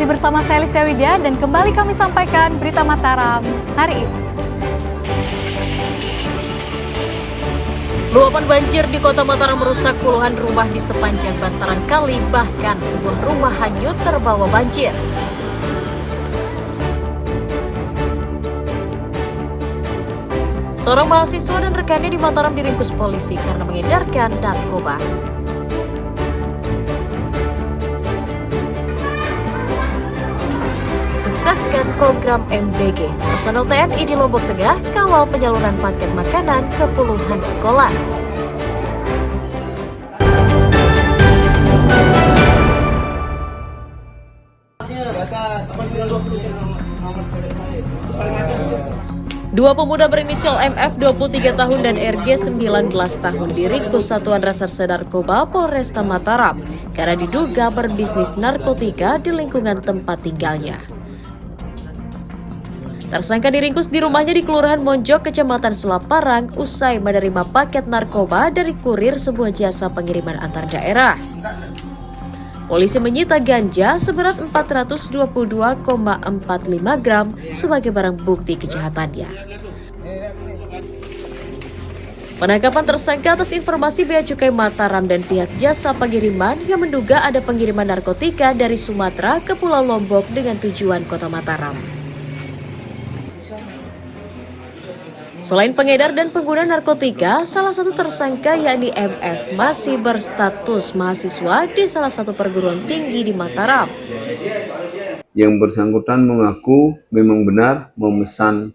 Masih bersama saya Listia Widya dan kembali kami sampaikan berita Mataram hari ini. Luapan banjir di Kota Mataram merusak puluhan rumah di sepanjang bantaran kali, bahkan sebuah rumah hanyut terbawa banjir. Seorang mahasiswa dan rekannya di Mataram diringkus polisi karena mengedarkan narkoba. Sukseskan program MBG, personel TNI di Lombok Tengah kawal penyaluran paket makanan ke puluhan sekolah. Dua pemuda berinisial MF 23 tahun dan RG 19 tahun diringkus Satuan Reserse Narkoba Polresta Mataram karena diduga berbisnis narkotika di lingkungan tempat tinggalnya. Tersangka diringkus di rumahnya di Kelurahan Monjok, Kecamatan Selaparang, usai menerima paket narkoba dari kurir sebuah jasa pengiriman antar daerah. Polisi menyita ganja seberat 422,45 gram sebagai barang bukti kejahatannya. Penangkapan tersangka atas informasi Bea Cukai Mataram dan pihak jasa pengiriman yang menduga ada pengiriman narkotika dari Sumatera ke Pulau Lombok dengan tujuan Kota Mataram. Selain pengedar dan pengguna narkotika, salah satu tersangka yakni MF masih berstatus mahasiswa di salah satu perguruan tinggi di Mataram. Yang bersangkutan mengaku memang benar memesan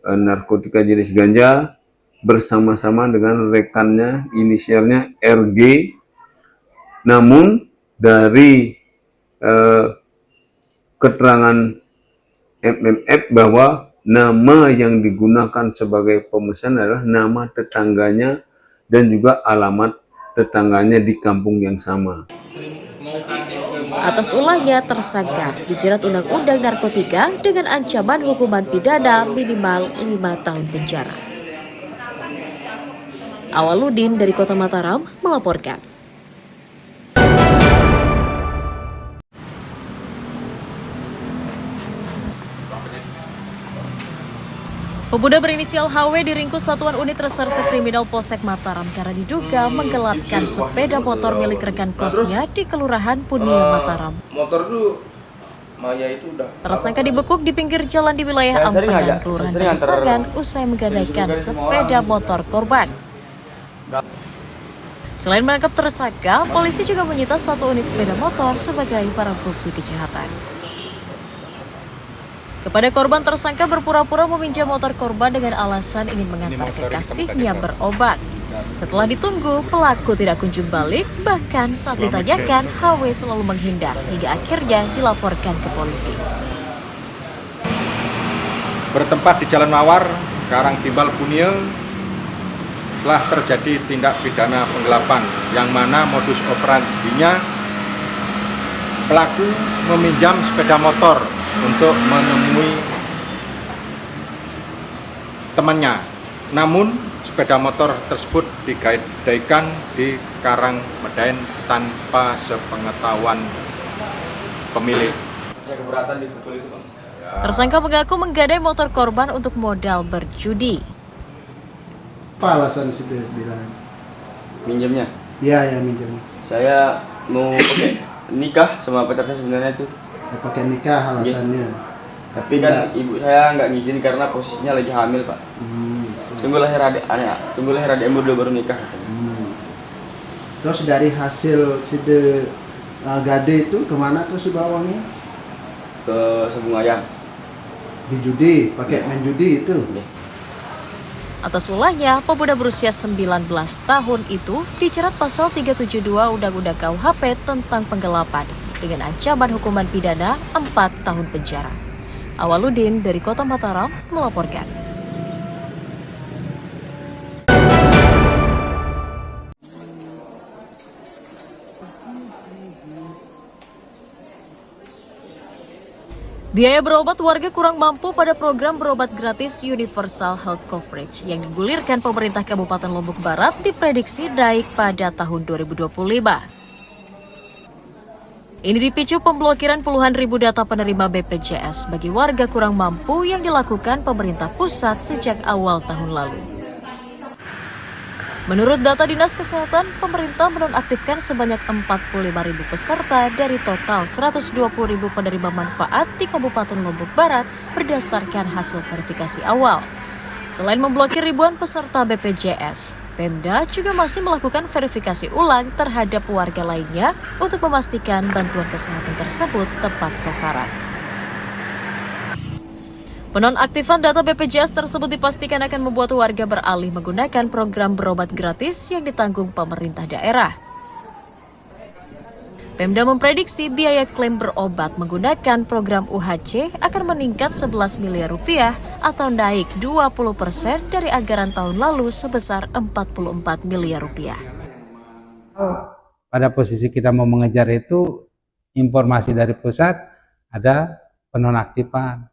narkotika jenis ganja bersama-sama dengan rekannya inisialnya RG. Namun dari keterangan MMF bahwa nama yang digunakan sebagai pemesan adalah nama tetangganya dan juga alamat tetangganya di kampung yang sama. Atas ulahnya, tersangka dijerat Undang-Undang Narkotika dengan ancaman hukuman pidana minimal 5 tahun penjara. Awaludin dari Kota Mataram melaporkan. Pemuda berinisial HW diringkus Satuan Unit Reserse Kriminal Polsek Mataram karena diduga menggelapkan sepeda motor milik rekan kosnya di Kelurahan Punia Mataram. Motor tuh Maya itu udah. Tersangka dibekuk di pinggir jalan di wilayah Ampenan, Kelurahan Pagesangan, usai menggadaikan sepeda motor korban. Selain menangkap tersangka, polisi juga menyita 1 unit sepeda motor sebagai barang bukti kejahatan. Kepada korban, tersangka berpura-pura meminjam motor korban dengan alasan ingin mengantar kekasihnya berobat. Setelah ditunggu, pelaku tidak kunjung balik, bahkan saat ditanyakan, HW selalu menghindar hingga akhirnya dilaporkan ke polisi. Bertempat di Jalan Mawar, Karangtimbal, Punia, telah terjadi tindak pidana penggelapan yang mana modus operandinya pelaku meminjam sepeda motor untuk menemui temannya. Namun sepeda motor tersebut digadaikan di Karangmedain tanpa sepengetahuan pemilik. Tersangka mengaku menggadai motor korban untuk modal berjudi. Apa alasan sudah bilang? Minjemnya? Iya, yang minjem. Saya mau pakai nikah sama pacar saya sebenarnya itu. Pakai nikah alasannya. Tapi kan ibu saya nggak ngizin karena posisinya lagi hamil, Pak. Tunggu lahir adik dulu baru nikah. Terus dari hasil side gade itu kemana terus bawangnya? Ke Sebung Ayam. Di judi, pakai main judi itu. Atas ulahnya, pemuda berusia 19 tahun itu dijerat pasal 372 Undang-Undang KUHP tentang penggelapan dengan ancaman hukuman pidana 4 tahun penjara. Awaludin dari Kota Mataram melaporkan. Biaya berobat warga kurang mampu pada program berobat gratis Universal Health Coverage yang digulirkan pemerintah Kabupaten Lombok Barat diprediksi naik pada tahun 2025. Ini dipicu pemblokiran puluhan ribu data penerima BPJS bagi warga kurang mampu yang dilakukan pemerintah pusat sejak awal tahun lalu. Menurut data Dinas Kesehatan, pemerintah menonaktifkan sebanyak 45.000 peserta dari total 120.000 penerima manfaat di Kabupaten Lombok Barat berdasarkan hasil verifikasi awal. Selain memblokir ribuan peserta BPJS, Pemda juga masih melakukan verifikasi ulang terhadap warga lainnya untuk memastikan bantuan kesehatan tersebut tepat sasaran. Penonaktifan data BPJS tersebut dipastikan akan membuat warga beralih menggunakan program berobat gratis yang ditanggung pemerintah daerah. Pemda memprediksi biaya klaim berobat menggunakan program UHC akan meningkat 11 miliar rupiah atau naik 20% dari anggaran tahun lalu sebesar 44 miliar rupiah. Pada posisi kita mau mengejar itu, informasi dari pusat ada penonaktifan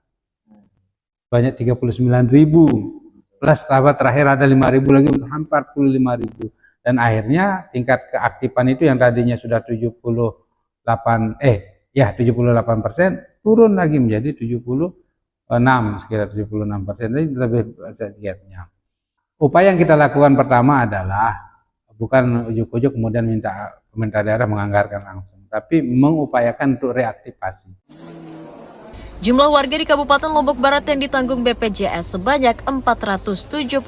banyak 39.000 plus tahap terakhir ada 5.000 lagi, hampir 45.000. Dan akhirnya tingkat keaktifan itu yang tadinya sudah 78%, turun lagi menjadi 76, sekitar 76%, jadi lebih sedikitnya. Upaya yang kita lakukan pertama adalah bukan ujuk-ujuk kemudian minta pemerintah daerah menganggarkan langsung, tapi mengupayakan untuk reaktivasi. Jumlah warga di Kabupaten Lombok Barat yang ditanggung BPJS sebanyak 476.000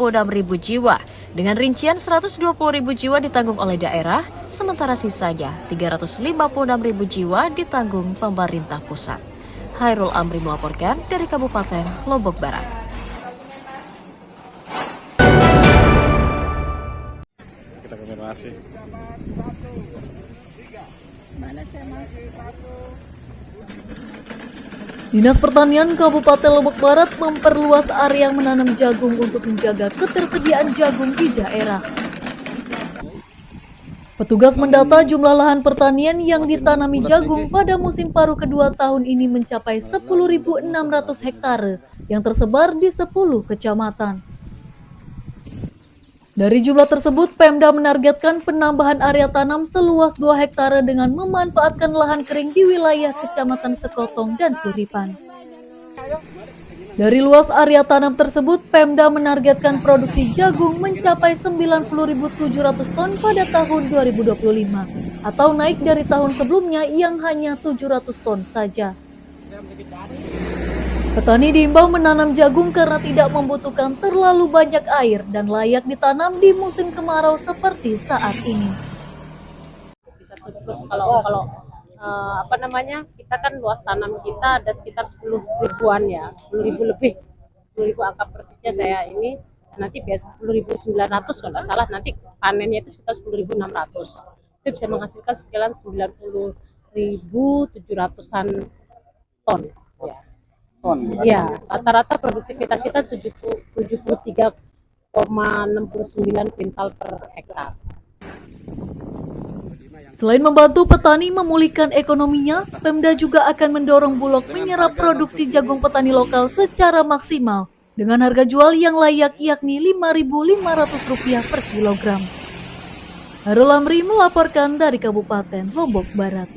jiwa, dengan rincian 120.000 jiwa ditanggung oleh daerah, sementara sisanya 356.000 jiwa ditanggung pemerintah pusat. Hairul Amri melaporkan dari Kabupaten Lombok Barat. Kita konfirmasi. Dinas Pertanian Kabupaten Lombok Barat memperluas area menanam jagung untuk menjaga ketersediaan jagung di daerah. Petugas mendata jumlah lahan pertanian yang ditanami jagung pada musim paruh kedua tahun ini mencapai 10.600 hektare yang tersebar di 10 kecamatan. Dari jumlah tersebut, Pemda menargetkan penambahan area tanam seluas 2 hektare dengan memanfaatkan lahan kering di wilayah Kecamatan Sekotong dan Kuripan. Dari luas area tanam tersebut, Pemda menargetkan produksi jagung mencapai 90.700 ton pada tahun 2025, atau naik dari tahun sebelumnya yang hanya 700 ton saja. Petani diimbau menanam jagung karena tidak membutuhkan terlalu banyak air dan layak ditanam di musim kemarau seperti saat ini. Kita kan luas tanam kita ada sekitar 10 ribuan ya, 10.000 lebih, 10.000 angka persisnya saya ini nanti biasa 10.900 kalau nggak salah, nanti panennya itu sekitar 10.600. Itu bisa menghasilkan sekitar 90.700-an ton. Ya, rata-rata produktivitas kita 73,69 kuintal per hektar. Selain membantu petani memulihkan ekonominya, Pemda juga akan mendorong Bulog menyerap produksi jagung petani lokal secara maksimal dengan harga jual yang layak yakni Rp5.500 per kilogram. Hairul Amri melaporkan dari Kabupaten Lombok Barat.